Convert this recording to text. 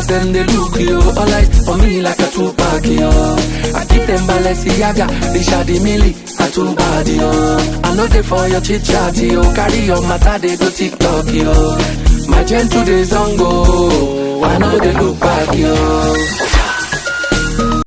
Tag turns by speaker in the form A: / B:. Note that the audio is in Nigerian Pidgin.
A: as them they look yo. All eyes on me like a Tupac yo. I keep them Balenciaga, Richard Mille, I too bad yo. I know they for your chit chat yo. Carry your matter they go TikTok yo. My gen 2 days on go, I know they look back yo.